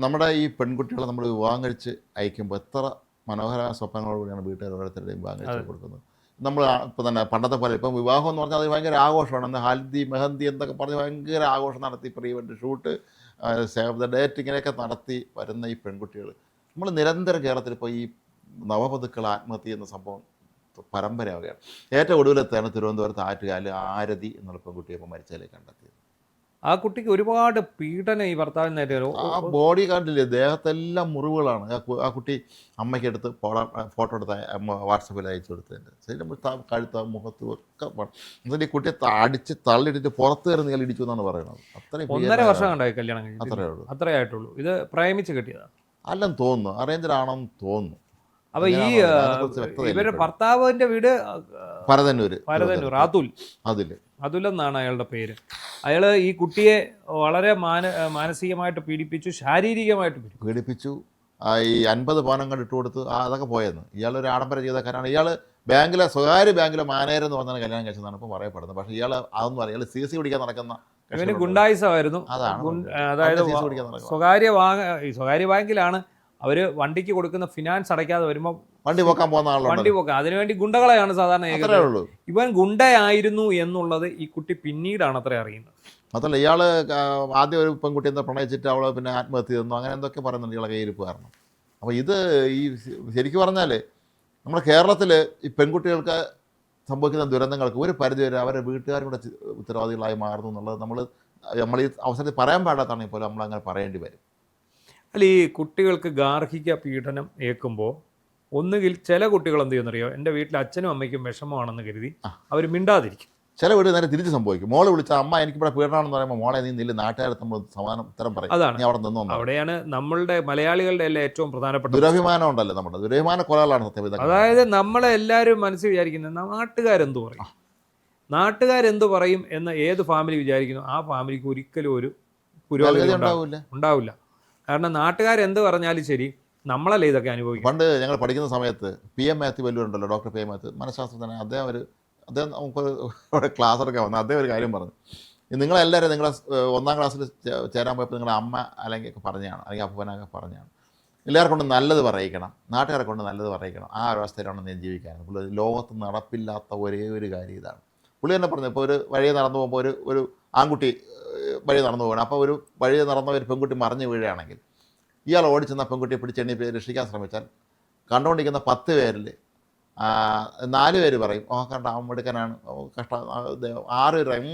നമ്മുടെ ഈ പെൺകുട്ടികളെ നമ്മൾ വിവാഹം കഴിച്ച് അയക്കുമ്പോൾ എത്ര മനോഹരമായ സ്വപ്നങ്ങളോടുകൂടിയാണ് വീട്ടുകാർ ഓരോരുത്തരുടെയും വിവാഹം കഴിച്ച് കൊടുക്കുന്നത്. നമ്മൾ ഇപ്പം തന്നെ പണ്ടത്തെ പോലെ ഇപ്പം വിവാഹം എന്ന് പറഞ്ഞാൽ അത് ഭയങ്കര ആഘോഷമാണ്. അന്ന് ഹൽദി മെഹന്തി എന്നൊക്കെ പറഞ്ഞ് ഭയങ്കര ആഘോഷം നടത്തി pre wed shoot, save the date ഇങ്ങനെയൊക്കെ നടത്തി വരുന്ന ഈ പെൺകുട്ടികൾ നമ്മൾ നിരന്തരം കേരളത്തിൽ ഇപ്പോൾ ഈ നവവധുക്കൾ ആത്മഹത്യ എന്ന സംഭവം പരമ്പരയാവുകയാണ്. ഏറ്റവും ഒടുവിലെത്താണ് തിരുവനന്തപുരത്ത് ആറ്റുകാല് ആരതി എന്നുള്ള പെൺകുട്ടിയെ ഇപ്പോൾ മരിച്ചതിലേക്ക് കണ്ടെത്തിയത്. ആ കുട്ടിക്ക് ഒരുപാട് പീഡനം ഈ ഭർത്താവിന് നേരെ ആ ബോഡി കണ്ടില്ലേ, ദേഹത്തെല്ലാം മുറിവുകളാണ്. ആ കുട്ടി അമ്മയ്ക്ക് എടുത്ത് ഫോട്ടോ എടുത്ത് വാട്സപ്പിൽ അയച്ചു കൊടുത്തതിൻ്റെ ശരി കഴുത്ത മുഖത്തും ഒക്കെ എന്നിട്ട് ഈ കുട്ടിയെ അടിച്ച് തള്ളിയിട്ടിട്ട് പുറത്ത് കയറി ഇടിച്ചു എന്നാണ് പറയുന്നത്. അത്രയും 1.5 വർഷം കണ്ടായി കല്യാണം കഴിഞ്ഞു. അത്രേ ഉള്ളൂ. അത്രേ ആയിട്ടുള്ളൂ. ഇത് പ്രേമിച്ച് കിട്ടിയതാണ് അല്ലെന്ന് തോന്നുന്നു, അറേഞ്ചറാണെന്ന് തോന്നുന്നു. അപ്പൊ ഈ ഇവരുടെ ഭർത്താവിന്റെ വീട് പരതന്നൂർ അതുൽ എന്നാണ് അയാളുടെ പേര്. അയാള് ഈ കുട്ടിയെ വളരെ മാനസികമായിട്ട് പീഡിപ്പിച്ചു, ശാരീരികമായിട്ട് പീഡിപ്പിച്ചു. ഈ 50 പവനം കണ്ട് ഇട്ട് കൊടുത്ത് അതൊക്കെ പോയെന്ന്. ഇയാളൊരു ആഡംബര ജീവിതക്കാരാണ്. ഇയാൾ സ്വകാര്യ ബാങ്കിലെ മാനേജർ എന്ന് പറഞ്ഞാൽ കല്യാണം കഴിച്ചതാണ് ഇപ്പോൾ പറയപ്പെടുന്നത്. പക്ഷേ ഇയാൾ അതൊന്നും അറിയാം. ഇയാൾ CC പിടിക്കാൻ നടക്കുന്ന ഗുണ്ടായിസമായിരുന്നു. അതായത് സ്വകാര്യ ബാങ്കിലാണ് അവര് വണ്ടിക്ക് കൊടുക്കുന്ന ഫിനാൻസ് അടയ്ക്കാതെ വരുമ്പോൾ വണ്ടി പോക്കാൻ പോകുന്ന വണ്ടി പോക്കാൻ അതിനുവേണ്ടി ഗുണ്ടകളെയാണ് സാധാരണ. ഇവൻ ഗുണ്ടയായിരുന്നു എന്നുള്ളത് ഈ കുട്ടി പിന്നീടാണ് അത്ര അറിയുന്നത്. അതല്ല, ഇയാൾ ആദ്യം ഒരു പെൺകുട്ടി എന്താ പ്രണയിച്ചിട്ട് അവൾ പിന്നെ ആത്മഹത്യ ചെയ്യുന്നു, അങ്ങനെ എന്തൊക്കെ പറയുന്നുണ്ട് ഇയാളെ കയ്യിരിപ്പ് കാരണം. അപ്പോൾ ഇത് ഈ ശരിക്കും പറഞ്ഞാൽ നമ്മുടെ കേരളത്തിൽ ഈ പെൺകുട്ടികൾക്ക് സംഭവിക്കുന്ന ദുരന്തങ്ങൾക്ക് ഒരു പരിധി വരെ അവരുടെ വീട്ടുകാരും കൂടെ ഉത്തരവാദികളായി മാറുന്നു എന്നുള്ളത് നമ്മൾ ഈ അവസരത്തിൽ പറയാൻ പാടാത്താണെങ്കിൽ പോലും നമ്മളങ്ങനെ പറയേണ്ടി വരും. അല്ല, ഈ കുട്ടികൾക്ക് ഗാർഹിക പീഡനം ഏൽക്കുമ്പോൾ ഒന്നുകിൽ ചില കുട്ടികൾ എന്ത് ചെയ്യുന്നറിയോ, എൻ്റെ വീട്ടിൽ അച്ഛനും അമ്മയ്ക്കും വിഷമമാണെന്ന് കരുതി അവർ മിണ്ടാതിരിക്കും. ചില വീട് നേരെ തിരിച്ച് സംഭവിക്കും. മോളെ വിളിച്ച അമ്മ എനിക്കിവിടെ പീഡനമാണെന്ന് പറയുമ്പോൾ മോളെ നീ നില്ല നാട്ടുകാരെ നമ്മൾ സമാനം ഉത്തരം പറയും. അതാണ് അവിടെ നിന്നോ. അവിടെയാണ് നമ്മളുടെ മലയാളികളുടെ എല്ലാം ഏറ്റവും പ്രധാനപ്പെട്ട ദുരഭിമാനം ഉണ്ടല്ലോ. നമ്മുടെ ദുരഭിമാന കൊലകളാണ് സത്യം. അതായത് നമ്മളെല്ലാവരും മനസ്സിൽ വിചാരിക്കുന്നത് നാട്ടുകാരെന്തു പറയും, നാട്ടുകാരെന്തു പറയും എന്ന് ഏത് ഫാമിലി വിചാരിക്കുന്നു ആ ഫാമിലിക്ക് ഒരിക്കലും ഒരു പുരോഗതി ഉണ്ടാവില്ല. കാരണം നാട്ടുകാരെന്ത് പറഞ്ഞാലും ശരി, നമ്മളല്ലേ ഇതൊക്കെ അനുഭവിക്കും. പണ്ട് ഞങ്ങൾ പഠിക്കുന്ന സമയത്ത് PM മാത്യു വല്ലൂരുണ്ടല്ലോ, ഡോക്ടർ PM മാത്യു, മനഃശാസ്ത്രജ്ഞൻ. അദ്ദേഹം നമുക്കൊരു ക്ലാസ് എടുക്കാൻ വന്നു. അദ്ദേഹം ഒരു കാര്യം പറഞ്ഞു, നിങ്ങളെല്ലാവരും നിങ്ങളെ 1ാം ക്ലാസ്സിൽ ചേരാൻ പോയപ്പോൾ നിങ്ങളുടെ അമ്മ അല്ലെങ്കിൽ പറഞ്ഞാണ്, അല്ലെങ്കിൽ അപ്പനൊക്കെ പറഞ്ഞാണ്, എല്ലാവരെ കൊണ്ട് നല്ലത് പറയിക്കണം, നാട്ടുകാരെ കൊണ്ട് നല്ലത് പറയിക്കണം. ആ ഒരു അവസ്ഥയിലാണ് ഞാൻ ജീവിക്കാനും. പുള്ളി ലോകത്ത് നടപ്പില്ലാത്ത ഒരേ ഒരു കാര്യം ഇതാണ്. പുള്ളി തന്നെ പറഞ്ഞു, ഇപ്പോൾ ഒരു വഴിയെ നടന്നു പോകുമ്പോൾ ഒരു ആൺകുട്ടി വഴി നടന്നു പോകണം. അപ്പോൾ ഒരു വഴി നടന്ന ഒരു പെൺകുട്ടി മറിഞ്ഞു വീഴുകയാണെങ്കിൽ ഇയാൾ ഓടിച്ചെന്ന പെൺകുട്ടിയെ പിടിച്ചെണ്ണി രക്ഷിക്കാൻ ശ്രമിച്ചാൽ കണ്ടുകൊണ്ടിരിക്കുന്ന 10 പേരിൽ 4 പേര് പറയും, കണ്ട അവൻ എടുക്കാനാണ് കഷ്ടം. 6 പേര് പറയും,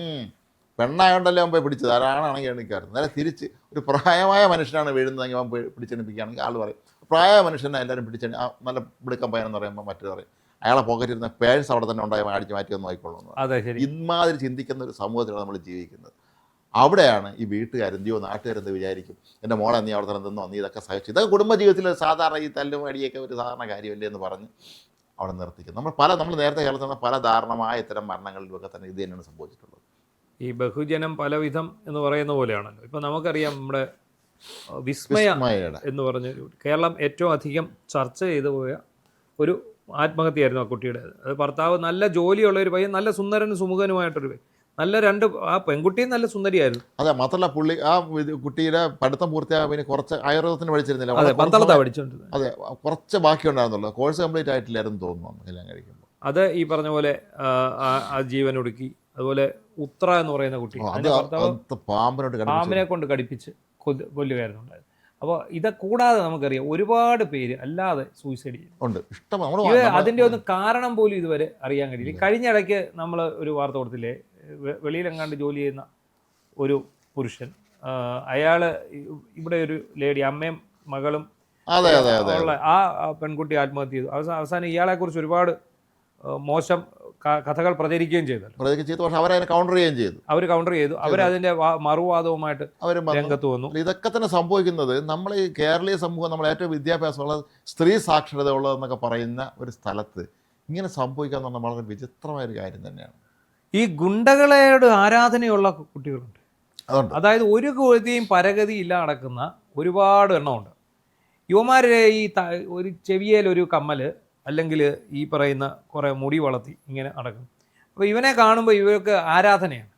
പെണ്ണായോണ്ടല്ലേ അവൻ പോയി പിടിച്ചത്, ആരാണെങ്കിൽ എണ്ണിക്കാറുണ്ട്. നേരെ തിരിച്ച് ഒരു പ്രായമായ മനുഷ്യനാണ് വീഴുന്നതെങ്കിൽ അവൻ പിടിച്ചെണ്ണിപ്പിക്കുകയാണെങ്കിൽ ആൾ പറയും, പ്രായമായ മനുഷ്യനെ എല്ലാവരും പിടിച്ചെണ്ണി നല്ല പിടുക്കം പയ്യനെന്ന് പറയുമ്പോൾ മറ്റു പറയും, അയാളെ പോക്കറ്റിരുന്ന പേഴ്സ് അവിടെ തന്നെ ഉണ്ടായി അടിച്ച് മാറ്റി ഒന്ന് ആയിക്കൊള്ളുന്നു. ഇമാതിരി ചിന്തിക്കുന്ന ഒരു സമൂഹത്തിലാണ് നമ്മൾ ജീവിക്കുന്നത്. അവിടെയാണ് ഈ വീട്ടുകാരെന്തിയോ നാട്ടുകാരെന്ത് വിചാരിക്കും, എൻ്റെ മോളെ നീ അവിടെ തന്നെ നിന്നോ, നീ ഇതൊക്കെ സഹിച്ചു, ഇതൊക്കെ കുടുംബജീവിതത്തിൽ സാധാരണ ഈ തല്ലും അടിയൊക്കെ ഒരു സാധാരണ കാര്യമല്ലേ എന്ന് പറഞ്ഞ് അവിടെ നിർത്തിക്കും. നമ്മൾ നേരത്തെ കേരളത്തിൽ പല ദാരുണമായ ഇത്തരം മരണങ്ങളിലൊക്കെ തന്നെ ഇത് തന്നെയാണ് സംഭവിച്ചിട്ടുള്ളത്. ഈ ബഹുജനം പലവിധം എന്ന് പറയുന്ന പോലെയാണല്ലോ. ഇപ്പം നമുക്കറിയാം, നമ്മുടെ വിസ്മയ എന്ന് പറഞ്ഞ കേരളം ഏറ്റവും അധികം ചർച്ച ചെയ്തു പോയ ഒരു ആത്മഹത്യയായിരുന്നു ആ കുട്ടിയുടെ. അത് ഭർത്താവ് നല്ല ജോലിയുള്ള ഒരു പയ്യൻ, നല്ല സുന്ദരനും സുമുഖനുമായിട്ടൊരു പയ്യൻ, നല്ല ആ പെൺകുട്ടിയും നല്ല സുന്ദരിയായിരുന്നു. അതെ, മാത്രമല്ല പുള്ളി ആ കുട്ടിയുടെ പഠിത്തം പൂർത്തിയാകാൻ പിന്നെ കുറച്ച് ആയുർവേദത്തിന് പഠിച്ചിരുന്നില്ല. അതെ, കുറച്ച് ബാക്കി ഉണ്ടായിരുന്നുള്ളൂ. കോഴ്സ് കംപ്ലീറ്റ് ആയിട്ടില്ലായിരുന്നു തോന്നുന്നു കല്യാണം കഴിക്കുമ്പോൾ. അത് ഈ പറഞ്ഞ പോലെ ആ ജീവൻ ഒടുക്കി. അതുപോലെ ഉത്ര എന്ന് പറയുന്ന കുട്ടി പാമ്പിനെ കൊണ്ട് കടിപ്പിച്ച് കൊല്ലുകയായിരുന്നു ഉണ്ടായത്. അപ്പോൾ ഇത് കൂടാതെ നമുക്കറിയാം ഒരുപാട് പേര് അല്ലാതെ സൂയിസൈഡ് ചെയ്യുന്നുണ്ട്. അതിൻ്റെ ഒന്നും കാരണം പോലും ഇതുവരെ അറിയാൻ കഴിയില്ല. കഴിഞ്ഞ ഇടയ്ക്ക് നമ്മൾ ഒരു വാർത്ത കൊടുത്തില്ലേ, വെളിയിലെങ്ങാണ്ട് ജോലി ചെയ്യുന്ന ഒരു പുരുഷൻ, അയാൾ ഇവിടെ ഒരു ലേഡി, അമ്മയും മകളും ഉള്ള ആ പെൺകുട്ടി ആത്മഹത്യ ചെയ്തു. അവസാനം ഇയാളെക്കുറിച്ച് ഒരുപാട് മോശം കഥകൾ പ്രചരിക്കുകയും ചെയ്തു. പക്ഷെ അവരതിനെ കൗണ്ടർ ചെയ്തു. അവരതിൻ്റെ മറുവാദവുമായിട്ട് രംഗത്ത് വന്നു. ഇതൊക്കെ തന്നെ സംഭവിക്കുന്നത് നമ്മൾ ഈ കേരളീയ സമൂഹം, നമ്മൾ ഏറ്റവും വിദ്യാഭ്യാസമുള്ള സ്ത്രീ സാക്ഷരത ഉള്ളതെന്നൊക്കെ പറയുന്ന ഒരു സ്ഥലത്ത് ഇങ്ങനെ സംഭവിക്കുക എന്ന് പറഞ്ഞാൽ വളരെ വിചിത്രമായൊരു കാര്യം തന്നെയാണ്. ഈ ഗുണ്ടകളോട് ആരാധനയുള്ള കുട്ടികളുണ്ട്. അതായത് ഒരു ഗതിയും പരഗതി ഇല്ല നടക്കുന്ന ഒരുപാട് എണ്ണമുണ്ട്. യുവമാരെ ഈ ഒരു ചെവിയേലൊരു കമ്മൽ അല്ലെങ്കിൽ ഈ പറയുന്ന കുറേ മുടി വളർത്തി ഇങ്ങനെ നടക്കും. അപ്പോൾ ഇവനെ കാണുമ്പോൾ ഇവർക്ക് ആരാധനയാണ്.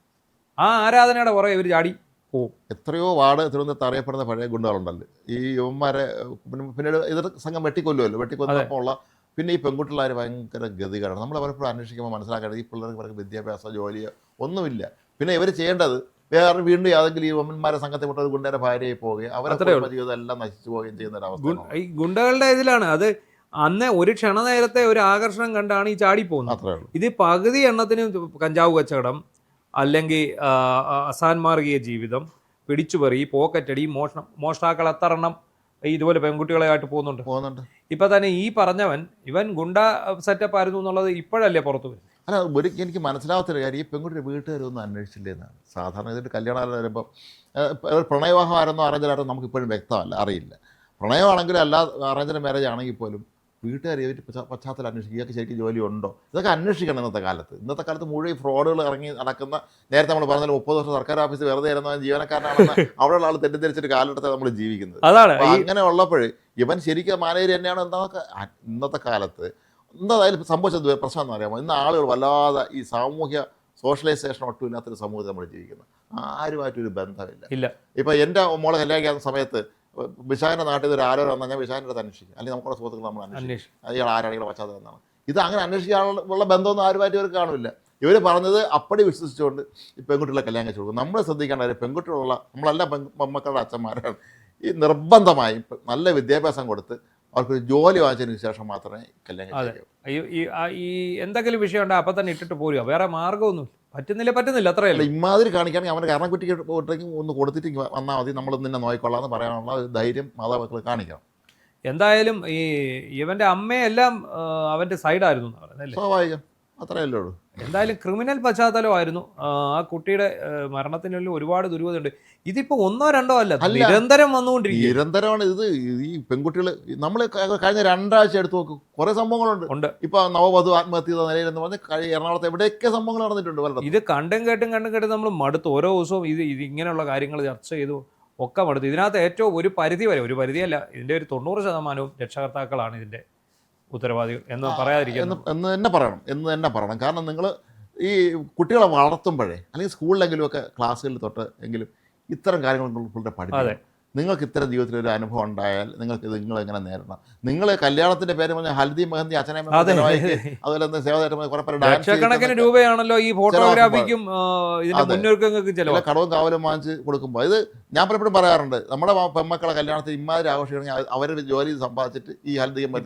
ആ ആരാധനയുടെ പുറകെ ഇവർ ചാടി പോവും. എത്രയോ വാർഡ് തിരുവനന്തപുരത്ത് അറിയപ്പെടുന്ന പഴയ ഗുണ്ടകളുണ്ടല്ലോ ഈ യുവന്മാരെ പിന്നീട് എതിർ സംഘം വെട്ടിക്കൊല്ലുമല്ലോ. വെട്ടിക്കൊന്നപ്പോൾ ഉള്ള പിന്നെ ഈ പെൺകുട്ടികളാർ ഭയങ്കര ഗതികളാണ്. നമ്മൾ പലപ്പോഴും അന്വേഷിക്കുമ്പോൾ മനസ്സിലാക്കേണ്ടത് ഈ പിള്ളേർക്ക് ഇവർക്ക് വിദ്യാഭ്യാസം ജോലിയോ ഒന്നുമില്ല. പിന്നെ ഇവർ ചെയ്യേണ്ടത് വേറെ വീണ്ടും ഏതെങ്കിലും ഈ വുമന്മാരെ സംഘത്തിൽ വിട്ട ഒരു ഗുണ്ടയുടെ ഭാര്യയായി പോവുകയും അവരുടെ ജീവിതം എല്ലാം നശിച്ചു പോവുകയും ചെയ്യുന്ന ഒരു അവസ്ഥ ഈ ഗുണ്ടകളുടെ ഇതിലാണ് അത്. അന്ന് ഒരു ക്ഷണനേരത്തെ ഒരു ആകർഷണം കണ്ടാണ് ഈ ചാടിപ്പോകുന്നത്. അത്രേ ഉള്ളൂ. ഇത് പകുതി എണ്ണത്തിന് കഞ്ചാവ് കച്ചവടം, അല്ലെങ്കിൽ അസാൻമാർഗീയ ജീവിതം, പിടിച്ചുപറി, പോക്കറ്റടി, മോഷ്ടാക്കൾ എത്ര എണ്ണം ഇതുപോലെ പെൺകുട്ടികളായിട്ട് പോകുന്നുണ്ട്. ഇപ്പൊ തന്നെ ഈ പറഞ്ഞവൻ ഇവൻ ഗുണ്ട സെറ്റപ്പ് ആയിരുന്നു എന്നുള്ളത് ഇപ്പോഴല്ലേ പുറത്തു വരുന്നത്. അല്ല, എനിക്ക് മനസ്സിലാവാത്തൊരു കാര്യം, ഈ പെൺകുട്ടിയുടെ വീട്ടുകാരൊന്നും അന്വേഷിച്ചില്ലേ എന്നാണ്. സാധാരണ ഇതിൻ്റെ കല്യാണം വരുമ്പോൾ പ്രണയവിവാഹമായിരുന്നോ അറേഞ്ചായിരുന്നോ നമുക്ക് ഇപ്പോഴും വ്യക്തമല്ല, അറിയില്ല. പ്രണയമാണെങ്കിലും അല്ലാതെ അറേഞ്ച് മാരേജ് ആണെങ്കിൽ പോലും വീട്ടുകാർ ഇവർ പശ്ചാത്തലം അന്വേഷിക്കുക, ഇതൊക്കെ ശരിക്കും ജോലി ഉണ്ടോ, ഇതൊക്കെ അന്വേഷിക്കണം. ഇന്നത്തെ കാലത്ത് മുഴുവൻ ഫ്രോഡുകൾ ഇറങ്ങി നടക്കുന്ന, നേരത്തെ നമ്മൾ പറഞ്ഞാൽ 30 വർഷം സർക്കാർ ഓഫീസ് വെറുതെ ഇരുന്ന ജീവനക്കാരനാണെന്ന് അവിടെയുള്ള ആൾ തെറ്റിദ്ധരിച്ചൊരു കാലഘട്ടത്തെ നമ്മൾ ജീവിക്കുന്നത്. അതാണ് അങ്ങനെ ഉള്ളപ്പോൾ ഇവൻ ശരിക്കും മാനേജർ തന്നെയാണ് എന്നൊക്കെ ഇന്നത്തെ കാലത്ത് എന്തായാലും സംഭവിച്ചത് പ്രശ്നം എന്ന് പറയുമ്പോൾ ഇന്ന് ആളുകൾ വല്ലാതെ ഈ സാമൂഹ്യ സോഷ്യലൈസേഷൻ ഒട്ടും ഇല്ലാത്തൊരു സമൂഹത്തിൽ നമ്മൾ ജീവിക്കുന്നത്. ആരുമായിട്ടൊരു ബന്ധമില്ല. ഇപ്പം എൻ്റെ മോളെ കല്യാണിക്കുന്ന സമയത്ത് വിശാഖിൻ്റെ നാട്ടിൽ നിന്ന് ഒരു ആരോഗ്യം വന്നാൽ ഞാൻ വിശാഖിൻ്റെ അടുത്ത് അന്വേഷിക്കും, അല്ലെങ്കിൽ നമ്മുടെ സുഹൃത്തുക്കൾ നമ്മൾ അന്വേഷിക്കും അയാൾ ആരാണിയുടെ പശ്ചാത്തലം എന്നാണ്. ഇത് അങ്ങനെ അന്വേഷിക്കാനുള്ള ബന്ധമൊന്നും ആരുമായിട്ട് ഇവർ കാണില്ല. ഇവർ പറഞ്ഞത് അപ്പടി വിശ്വസിച്ചുകൊണ്ട് ഈ പെൺകുട്ടികളെ കല്യാണം കഴിച്ചു കൊടുക്കും. നമ്മൾ ശ്രദ്ധിക്കേണ്ട പെൺകുട്ടികളുള്ള നമ്മളെല്ലാം പെൺമക്കളുടെ അച്ഛന്മാരാണ്. ഈ നിർബന്ധമായും നല്ല വിദ്യാഭ്യാസം കൊടുത്ത് അവർക്കൊരു ജോലി വാങ്ങിച്ചതിന് ശേഷം മാത്രമേ കല്യാണം കഴിക്കൂ. ഈ എന്തെങ്കിലും വിഷയം ഉണ്ടെങ്കിൽ അപ്പം തന്നെ ഇട്ടിട്ട് പോരുക, വേറെ മാർഗ്ഗമൊന്നും പറ്റുന്നില്ല. അത്രയല്ല ഇമാതിരി കാണിക്കുകയാണെങ്കിൽ അവന് കാരണം കുറ്റിക്ക് ഒന്ന് കൊടുത്തിട്ട് വന്നാൽ മതി, നമ്മൾ നിന്നെ നോക്കിക്കൊള്ളാം എന്ന് പറയാനുള്ള ഒരു ധൈര്യം മാതാപിതാക്കൾ കാണിക്കണം. എന്തായാലും ഈ ഇവന്റെ അമ്മയെല്ലാം അവന്റെ സൈഡായിരുന്നു സ്വാഭാവികം, അത്രയല്ലേ ഉള്ളൂ. എന്തായാലും ക്രിമിനൽ പശ്ചാത്തലമായിരുന്നു ആ കുട്ടിയുടെ മരണത്തിനുള്ളിൽ ഒരുപാട് ദുരൂഹതയുണ്ട്. ഇതിപ്പോ 1-2 അല്ല, നിരന്തരം വന്നുകൊണ്ടിരിക്കും. നിരന്തരമാണ് ഇത്. ഈ പെൺകുട്ടികൾ നമ്മൾ കഴിഞ്ഞ 2 ആഴ്ച എടുത്ത് നോക്കും, കുറെ സംഭവങ്ങളുണ്ട്. ഇപ്പൊ നവവധു ആത്മഹത്യ ചെയ്ത നിലയിലെന്ന് പറഞ്ഞ് എറണാകുളത്ത് എവിടെയൊക്കെ സംഭവങ്ങൾ നടന്നിട്ടുണ്ട്. ഇത് കണ്ടും കേട്ടും നമ്മൾ മടുത്തു. ഓരോ ദിവസവും ഇത് ഇങ്ങനെയുള്ള കാര്യങ്ങൾ ചർച്ച ചെയ്തു ഒക്കെ മടുത്തു. ഇതിനകത്ത് ഏറ്റവും ഒരു പരിധിയല്ല, ഇതിന്റെ ഒരു 90% രക്ഷകർത്താക്കളാണ് ഇതിന്റെ ഉത്തരവാദികൾ എന്ന് പറയാതിരിക്കുന്നു എന്ന് തന്നെ പറയണം. കാരണം നിങ്ങൾ ഈ കുട്ടികളെ വളർത്തുമ്പോഴേ, അല്ലെങ്കിൽ സ്കൂളിലെങ്കിലും ഒക്കെ ക്ലാസ്സുകളിൽ തൊട്ട് എങ്കിലും ഇത്തരം കാര്യങ്ങൾ പിള്ളേരെ പഠിപ്പിക്കണം. നിങ്ങൾക്ക് ഇത്തരം ജീവിതത്തിൽ ഒരു അനുഭവം ഉണ്ടായാൽ നിങ്ങൾ എങ്ങനെ നേരിടണം. നിങ്ങൾ കല്യാണത്തിന്റെ പേര് പറഞ്ഞാൽ ഹൽദി മെഹന്തി അച്ഛനമ്മ, അതുപോലെ ലക്ഷക്കണക്കിന് രൂപയാണല്ലോ ഈ ഫോട്ടോഗ്രാഫിക്കും കടവും കാവലും വാങ്ങിച്ച് കൊടുക്കുമ്പോൾ. ഇത് ഞാൻ പലപ്പോഴും പറയാറുണ്ട്, നമ്മുടെ പെൺമക്കളെ കല്യാണത്തിൽ ഇമാതിരി ആഘോഷിക്കണമെങ്കിൽ അവർ ജോലി സമ്പാദിച്ചിട്ട് ഈ ഹൽദിയും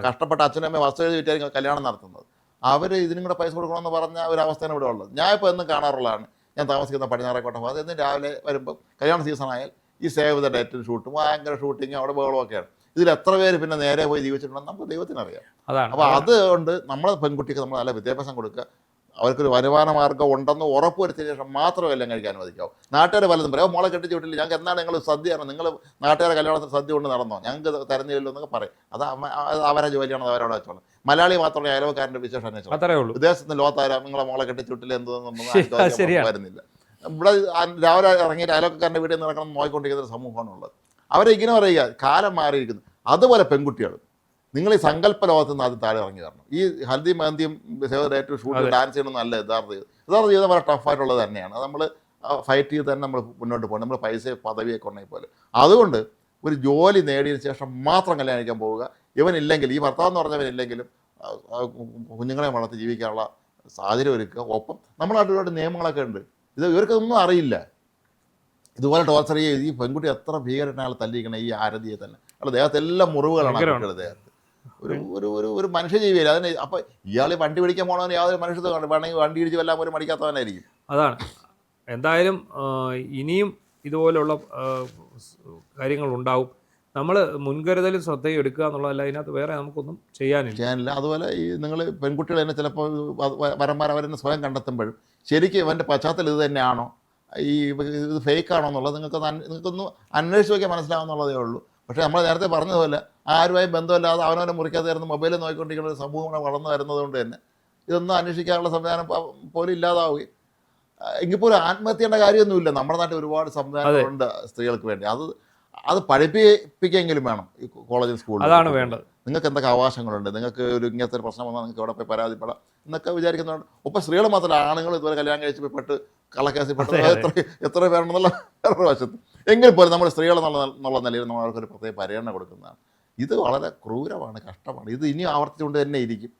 കഷ്ടപ്പെട്ട അച്ഛനമ്മ വസ്തു എഴുതി വിറ്റായിരിക്കും കല്യാണം നടത്തുന്നത്. അവർ ഇതിനും കൂടെ പൈസ കൊടുക്കണമെന്ന് പറഞ്ഞ ഒരു അവസ്ഥയാണ് ഇവിടെ ഉള്ളത്. ഞാൻ ഇപ്പോൾ എന്നും കാണാറുള്ളതാണ്. ഞാൻ താമസിക്കുന്ന പടിഞ്ഞാറേക്കോട്ട ഭാഗത്ത് എന്നും രാവിലെ വരുമ്പോൾ കല്യാണ സീസണായാൽ ഈ സേവ് ദ ഡേറ്റ് ഷൂട്ടും ഭയങ്കര ഷൂട്ടിങ് അവിടെ ബഹളമൊക്കെയാണ്. ഇതിൽ എത്ര പേര് പിന്നെ നേരെ പോയി ജീവിച്ചിട്ടുണ്ടെന്ന് നമുക്ക് ദൈവത്തിനറിയാം. അപ്പോൾ അതുകൊണ്ട് നമ്മളെ പെൺകുട്ടിക്ക് നമ്മൾ നല്ല വിദ്യാഭ്യാസം കൊടുക്കുക, അവർക്കൊരു വരുമാന മാർഗ്ഗം ഉണ്ടെന്ന് ഉറപ്പുവരുത്തിയ ശേഷം മാത്രമേ എല്ലാം കഴിക്കാൻ അനുവദിക്കാവൂ. നാട്ടുകാർ പലതും പറയും, മോളെ കെട്ടിച്ച് വിട്ടില്ല, ഞങ്ങൾക്ക് എന്താണ് നിങ്ങൾ സദ്യയാണ്, നിങ്ങൾ നാട്ടുകാരെ കല്യാണത്തിന് സദ്യ കൊണ്ട് നടന്നോ, ഞങ്ങൾക്ക് തരുന്നില്ലല്ലോ എന്നൊക്കെ പറയും. അത് അവരെ ജോലിയാണെന്ന് അവരോട് വെച്ചോളാം. മലയാളി മാത്രമേ അയൽവക്കാരൻ്റെ വിശേഷം അന്വേഷിച്ചു. വിദേശത്ത് ലോകത്താരം നിങ്ങളെ മോളെ കെട്ടിച്ച് വിട്ടില്ല എന്തൊന്നും വരുന്നില്ല. ഇവിടെ രാവിലെ ഇറങ്ങിയിട്ട് അയൽവക്കാരൻ്റെ വീട്ടിൽ നടക്കണം നോക്കിക്കൊണ്ടിരിക്കുന്ന ഒരു സമൂഹമാണുള്ളത്. അവരെ ഇങ്ങനെ പറയുക, കാലം മാറിയിരിക്കുന്നു. അതുപോലെ പെൺകുട്ടികൾ, നിങ്ങൾ ഈ സങ്കല്പ ലോകത്ത് നിന്ന് ആദ്യം താഴെ ഇറങ്ങി തരണം. ഈ ഹൽദി മെഹന്തിയും ഡേറ്റ് ഷൂട്ട് ഡാൻസ് ചെയ്യണമെന്നല്ല യഥാർത്ഥ ജീവിതം വളരെ ടഫായിട്ടുള്ളത് തന്നെയാണ്. അത് നമ്മൾ ഫൈറ്റ് ചെയ്ത് തന്നെ നമ്മൾ മുന്നോട്ട് പോകണം. നമ്മൾ പൈസ പദവിയൊക്കെ ഉണ്ടെങ്കിൽ പോലെ. അതുകൊണ്ട് ഒരു ജോലി നേടിയതിന് ശേഷം മാത്രം കല്യാണം കഴിക്കാൻ പോവുക. ഇവനില്ലെങ്കിൽ, ഈ ഭർത്താവ് എന്ന് പറഞ്ഞവനില്ലെങ്കിലും കുഞ്ഞുങ്ങളെ വളർത്തി ജീവിക്കാനുള്ള സാഹചര്യം ഒരുക്കുക. ഒപ്പം നമ്മുടെ നാട്ടിലൊരു നിയമങ്ങളൊക്കെ ഉണ്ട്. ഇവർക്കൊന്നും അറിയില്ല. ഇതുപോലെ ടോർച്ചർ ചെയ്ത് ഈ പെൺകുട്ടി എത്ര ഭീകരനാൾ തല്ലിയിരിക്കണം. ഈ ആരതിയെ തന്നെ അവിടെ ദേഹത്തെല്ലാം മുറിവുകളാണ് കുട്ടികളുടെ ദേഹത്ത്. ഒരു മനുഷ്യജീവിയല്ല അതിന്. അപ്പം ഇയാൾ വണ്ടി പിടിക്കാൻ പോകണമെന്ന് യാതൊരു മനുഷ്യത്വം കണ്ടു വേണമെങ്കിൽ വണ്ടി ഇടിച്ച് വല്ലാൻ പോലും മടിക്കാത്തവനായിരിക്കും. അതാണ്. എന്തായാലും ഇനിയും ഇതുപോലുള്ള കാര്യങ്ങൾ ഉണ്ടാവും. നമ്മൾ മുൻകരുതലും ശ്രദ്ധയും എടുക്കുക എന്നുള്ളതല്ല, അതിനകത്ത് വേറെ നമുക്കൊന്നും ചെയ്യാനില്ല. അതുപോലെ ഈ നിങ്ങൾ പെൺകുട്ടികൾ തന്നെ ചിലപ്പോൾ വരന്മാർ അവരെന്നെ സ്വയം കണ്ടെത്തുമ്പോഴും ശരിക്കും ഇവൻ്റെ പശ്ചാത്തലം ഇത് തന്നെയാണോ, ഈ ഇത് ഫേക്കാണോ എന്നുള്ളത് നിങ്ങൾക്കൊന്ന് അന്വേഷിച്ച് നോക്കിയാൽ മനസ്സിലാവുന്നുള്ളതേ ഉള്ളൂ. പക്ഷേ നമ്മൾ നേരത്തെ പറഞ്ഞതുപോലെ ആരുമായി ബന്ധമില്ലാതെ അവനവനെ മുറിക്കാതെ വരുന്ന മൊബൈലിൽ നോക്കിക്കൊണ്ടിരിക്കുന്ന ഒരു സമൂഹം വളർന്നു വരുന്നത് കൊണ്ട് തന്നെ ഇതൊന്നും അന്വേഷിക്കാനുള്ള സംവിധാനം പോലും ഇല്ലാതാവുകയും. എങ്കിൽ പോലും ആത്മഹത്യയുടെ കാര്യമൊന്നുമില്ല. നമ്മുടെ നാട്ടിൽ ഒരുപാട് സംവിധാനങ്ങളുണ്ട് സ്ത്രീകൾക്ക് വേണ്ടി. അത് പഠിപ്പിക്കെങ്കിലും വേണം ഈ കോളേജും സ്കൂളിലും. അതാണ് വേണ്ടത്. നിങ്ങൾക്ക് എന്തൊക്കെ അവകാശങ്ങളുണ്ട്, നിങ്ങൾക്ക് ഒരു ഇങ്ങനത്തെ ഒരു പ്രശ്നം വന്നാൽ നിങ്ങൾക്ക് എവിടെ പോയി പരാതിപ്പെടാം എന്നൊക്കെ വിചാരിക്കുന്നുണ്ട്. ഒപ്പം സ്ത്രീകൾ മാത്രമല്ല, ആണുങ്ങൾ ഇതുവരെ കല്യാണം കഴിച്ച് പോയി പെട്ട് കള്ളക്കേസിൽ പെട്ട് എത്ര പേരുണ്ടെന്നുള്ള വേറൊരു വശത്ത്. എങ്കിൽ പോലും നമ്മൾ സ്ത്രീകൾ എന്നുള്ള നിലയിൽ നമ്മൾ അവർക്കൊരു പ്രത്യേക പരിഗണന കൊടുക്കുന്നതാണ്. ഇത് വളരെ ക്രൂരമാണ്, കഷ്ടമാണ്. ഇത് ഇനിയും ആവർത്തിച്ചുകൊണ്ട് തന്നെ ഇരിക്കും.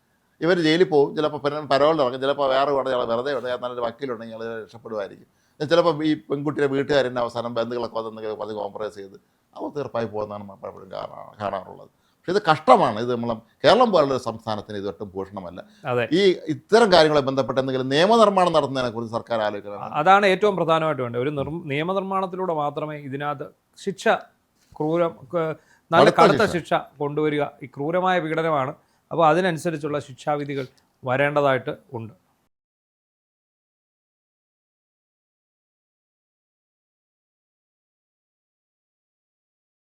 ഇവർ ജയിലിൽ പോകും, ചിലപ്പോൾ പരോളിൽ ഇറങ്ങും, ചിലപ്പോൾ വേറെ കൂടെ വെറുതെ വിടുക, നല്ലൊരു വക്കീലുണ്ടെങ്കിൽ അയാൾ രക്ഷപ്പെടുമായിരിക്കും. ചിലപ്പോൾ ഈ പെൺകുട്ടിയുടെ വീട്ടുകാരൻ്റെ അവസാനം ബന്ധുക്കളൊക്കെ വന്നെങ്കിൽ അത് കോംപ്രമൈസ് ചെയ്ത് അവർ തീർപ്പായി പോകുന്നതാണ് നമ്മൾ പലപ്പോഴും കാണാറുള്ളത്. പക്ഷേ ഇത് കഷ്ടമാണ്. ഇത് നമ്മൾ കേരളം പോലുള്ളൊരു സംസ്ഥാനത്തിന് ഇത് ഒട്ടും ഭൂഷണമല്ല. ഈ ഇത്തരം കാര്യങ്ങളെ ബന്ധപ്പെട്ട് എന്തെങ്കിലും നിയമനിർമ്മാണം നടത്തുന്നതിനെ കുറിച്ച് സർക്കാർ ആലോചിക്കണം. അതാണ് ഏറ്റവും പ്രധാനമായിട്ട് വേണ്ടത്. ഒരു നിയമനിർമ്മാണത്തിലൂടെ മാത്രമേ ഇതിനകത്ത് ശിക്ഷ നല്ല കടുത്ത ശിക്ഷ കൊണ്ടുവരിക. ഈ ക്രൂരമായ പീഡനമാണ്. അപ്പോൾ അതിനനുസരിച്ചുള്ള ശിക്ഷാവിധികൾ വരേണ്ടതായിട്ട് ഉണ്ട്.